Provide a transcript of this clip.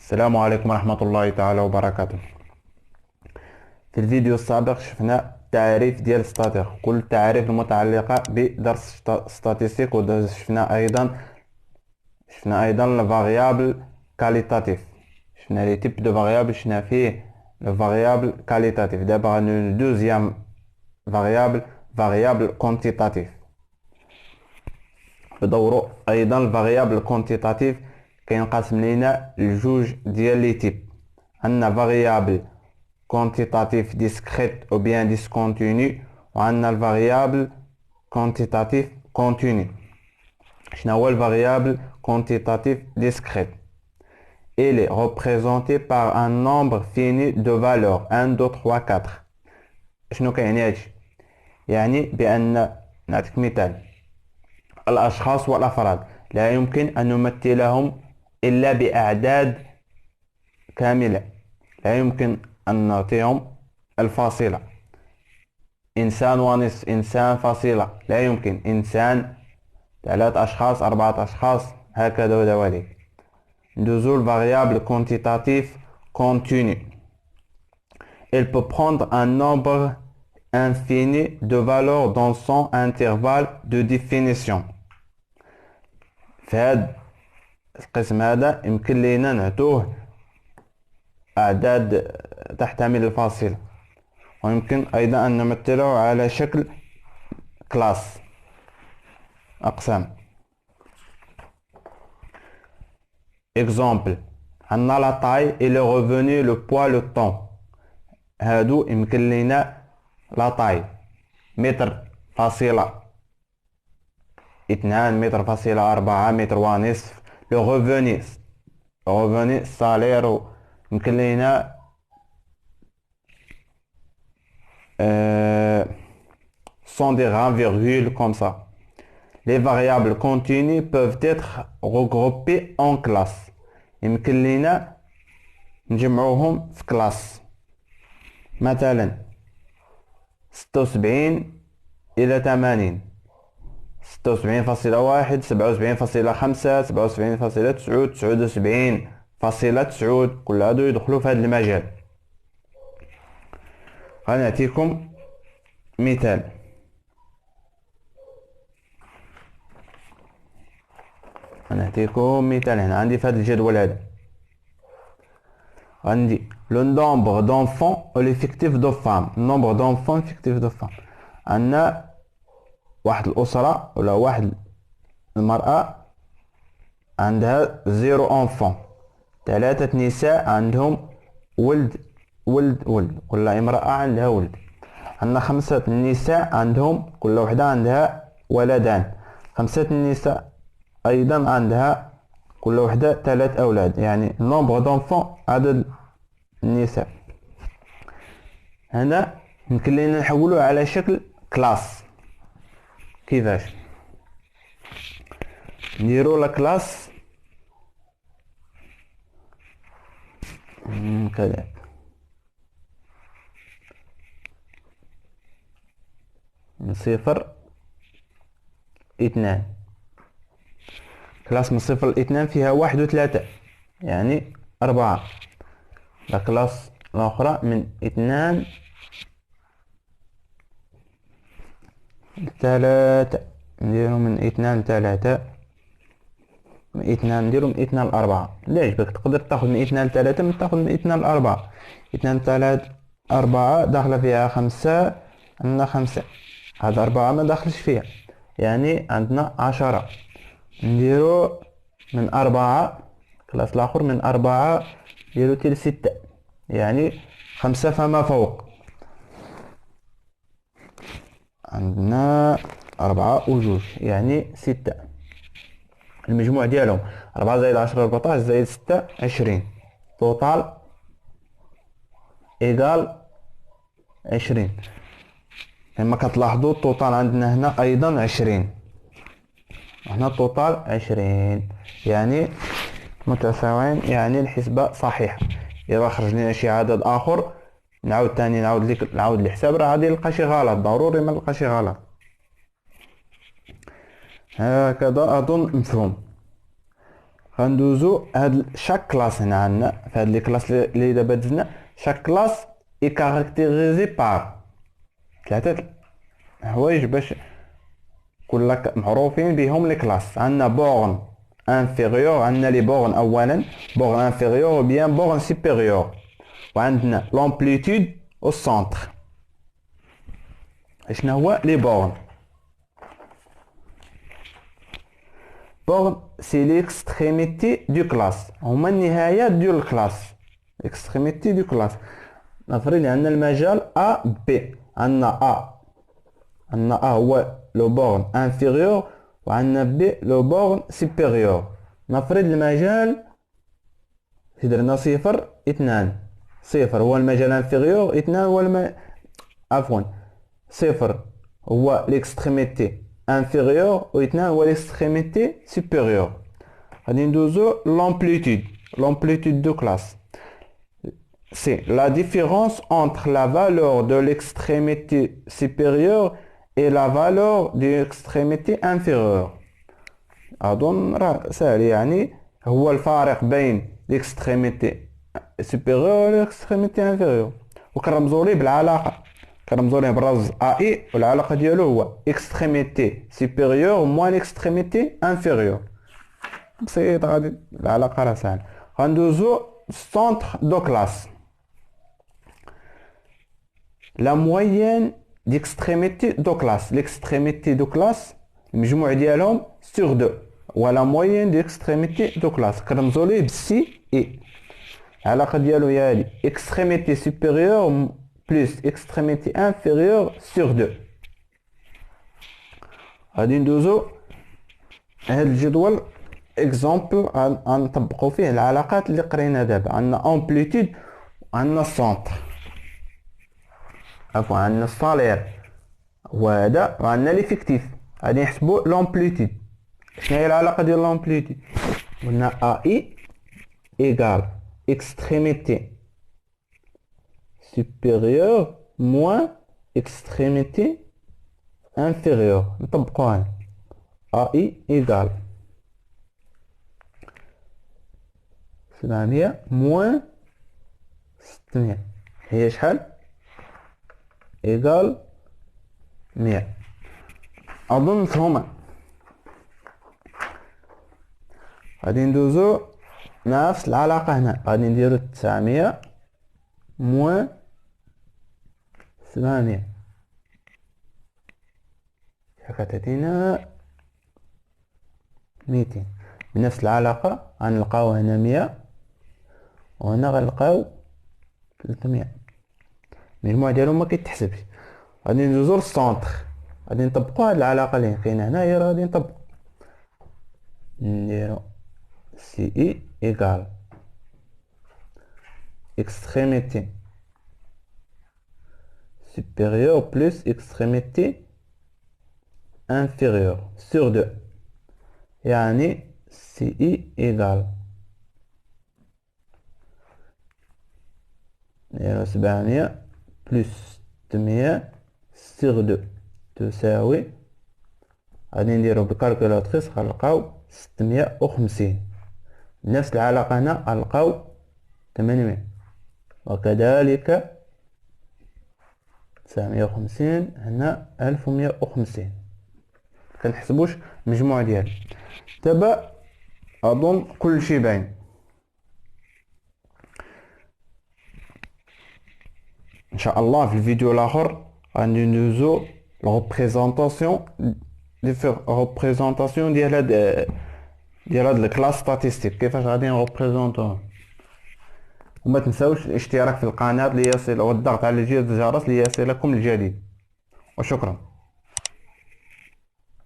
السلام عليكم ورحمة الله تعالى وبركاته. في الفيديو السابق شفنا تعريف ديال ستاتيك، كل التعاريف المتعلقة بدرس ستاتيستيك، شفنا أيضا الفاريابل كاليتاتيف. شفنا لي تيب دو فاريابل، شفنا فيه الفاريابل كاليتاتيف. دابا غندوزو دوزيام فاريابل كونتيتاتيف. بدورو أيضا الفاريابل كونتيتاتيف كينقسم لينا لجوج ديال لي تيب. عندنا فاريابل quantitatif discrète ou bien discontinu, وعندنا الفاريابل quantitatif continu. شنو هو الفاريابل quantitatif discrète؟ Il est représenté par un nombre fini de valeurs 1 2 3 4. شنو كيعني هادشي؟ يعني بأن، نعطيك مثال، الأشخاص والأفراد لا يمكن أن نمثلهم إلا بأعداد كاملة، لا يمكن أن نعطيهم الفاصلة. إنسان ونصف، إنسان فاصلة، لا يمكن. إنسان، 3 أشخاص، 4 أشخاص، هكذا وذلك. ندوزو الفاريابل quantitatif continu. Il peut prendre un nombre infini de valeurs dans son intervalle de définition. في هذا القسم هذا يمكن لينا نعطوه أعداد تحتمل الفاصلة، ويمكن أيضا أن نمثله على شكل كلاس، أقسام. Exemple, عندنا la taille et le revenu, le poids, le temps. هادو يمكن لينا لا تاي متر فاصلة 2، متر فاصلة 4، متر ونصف. لو ريفوني السالير يمكن لينا 100 dirhams virgule comme ça. Les variables continues peuvent être regroupées en classes. يمكن لينا نجمعوهم في كلاس. مثلا 76 إلى 80، 76.1، 77.5، 77.9، 79.9، كل هادو يدخلوا في هذا المجال. غنعطيكم مثال. هنا عندي في هذا الجدول هذا عندي لو نومبر دونفون و ليفيكتيف دو فام. النومبر دونفون ليفيكتيف دو فام، عندنا واحد الأسرة ولا واحد المرأة عندها 0 أنفون، 3 نساء عندهم ولد، كل امرأة عندها ولد. عندنا 5 نساء عندهم كل وحدة عندها ولدان، 5 نساء أيضا عندها كل وحدة 3 أولاد، يعني نومبر دونفون، عدد النساء. هنا يمكن لنا نحولوه على شكل كلاس. كيفاش نديرو لا كلاس؟ كذا من 0 2. كلاس من 0 ل2 فيها 1 و 3، يعني 4. لا كلاس الأخرى من 2 ل 3، نديرو من 2 ل 3، من 2 نديرو من 2 ل 4. اللي عجبك تقدر تاخد من 2 ل 3، من تاخد من 2 ل 4. 2 ل 3 4 داخلة فيها 5، عندنا 5. هاد 4 ما داخلش فيها، يعني عندنا 10. نديرو من 4، كلاس الآخر من 4 نديرو تي 6، يعني 5 فما فوق. عندنا 4 و2، يعني 6. المجموع ديالهم 4 زائد 10 14 زائد 6 20، توتال إيكال 20. كما كتلاحظوا التوتال عندنا هنا أيضا 20، هنا التوتال 20، يعني متساويين، يعني الحسبة صحيحة. إذا خرج لنا شي عدد آخر نعاود تاني نعاود الحساب، راه غادي نلقى شي غلط، ضروري ما نلقى شي غلط. هكذا أظن مفهوم. غندوزو هاد شاك كلاس. هنا عندنا في هاد لي كلاس اللي دابا دزنا شاك كلاس اي كاركتيريزي بار 3 حوايج باش كل معروفين بهم لي كلاس. عندنا بورن انفيريور، عندنا لي بورن اولا بورن انفيريور و بيان بورن سوبيريور، وعندنا لامبليتود او سونتر. شنو هو لي بورن؟ بورن سي ليكستريميتي دو كلاس، هما النهايات ديال الكلاس. اكستريميتي دو كلاس. نفرض عندنا المجال ا بي، عندنا ا هو لو بورن انفيريور وعندنا بي لو بورن سوبيريور. نفرض المجال في درنا 0 2، 0 هو المجال انفيريور، 2 هو عفوا 0 هو ليكستريميتي انفيريور و 2 هو ليكستريميتي سوبيريور. غادي ندوزو l'amplitude de classe. C'est la différence entre la valeur de l'extrémité supérieure et la valeur de l'extrémité inférieure. أظن راه ساهل، يعني هو الفارق بين l'extrémité supérieure و l'extrémité inférieure. وكنرمزو ليه بالعلاقة، كنرمزو ليه بالرمز AI، والعلاقة ديالو هو extrémité supérieure moins l'extrémité inférieure. بسيط، غادي العلاقة راه ساهلة. غندوزو centre de classe. La moyenne d'extrémité de classe. L'extrémité de classe المجموع ديالهم sur 2 ولا moyenne d'extrémité de classe كنرمزو ليه بالسي اي. العلاقة ديالو هي هادي extrémité supérieure plus extrémité inférieure sur 2. غادي ندوزو هاد الجدول اكزامبل غنطبقو فيه العلاقات اللي قرينا دابا. عندنا امبليتود وعندنا السونتر، عفوا عندنا الصالير وهذا، وعندنا ليفيكتيف. غادي نحسبو لامبليتود. شنو هي العلاقه ديال لامبليتود؟ قلنا اي ايغال اكستريميتي سوبيريور موان اكستريميتي انفيريور. نطبقوها اي ايغال 700 موان 600 هي شحال؟ ايغال 100. اظن مفهومه. غادي ندوزو نفس العلاقه هنا، غادي نديرو 900 موان 700 كتعطينا 200. بنفس العلاقه غنلقاو هنا 100 وهنا غنلقاو 300. المجموع ديالهم ما كيتحسبش. غادي ندوزو للسونتر، غادي نطبقو هاد العلاقه اللي كاينه هنايا، راه غادي نطبقو نديرو سي اي ايغال اكستريميتي supérieur plus extrémité inférieure sur 2، يعني سي اي ايغال 700 بلس 600 sur 2 تساوي، غادي نديرو بالكالكولاتريس غنلقاو 650. نفس العلاقة هنا غنلقاو 800 وكذلك 950 هنا 1150. كنحسبوش المجموع ديالو. دابا اظن كلشي باين. ان شاء الله في الفيديو الاخر غادي ندوزو ريبريزونطاسيون ديال هاد الكلاس ستاتيستيك، كيفاش غادي نريبريزونطوه. وما تنساوش الاشتراك في القناه ليصل والضغط على جرس الجرس ليصلكم الجديد. وشكرا.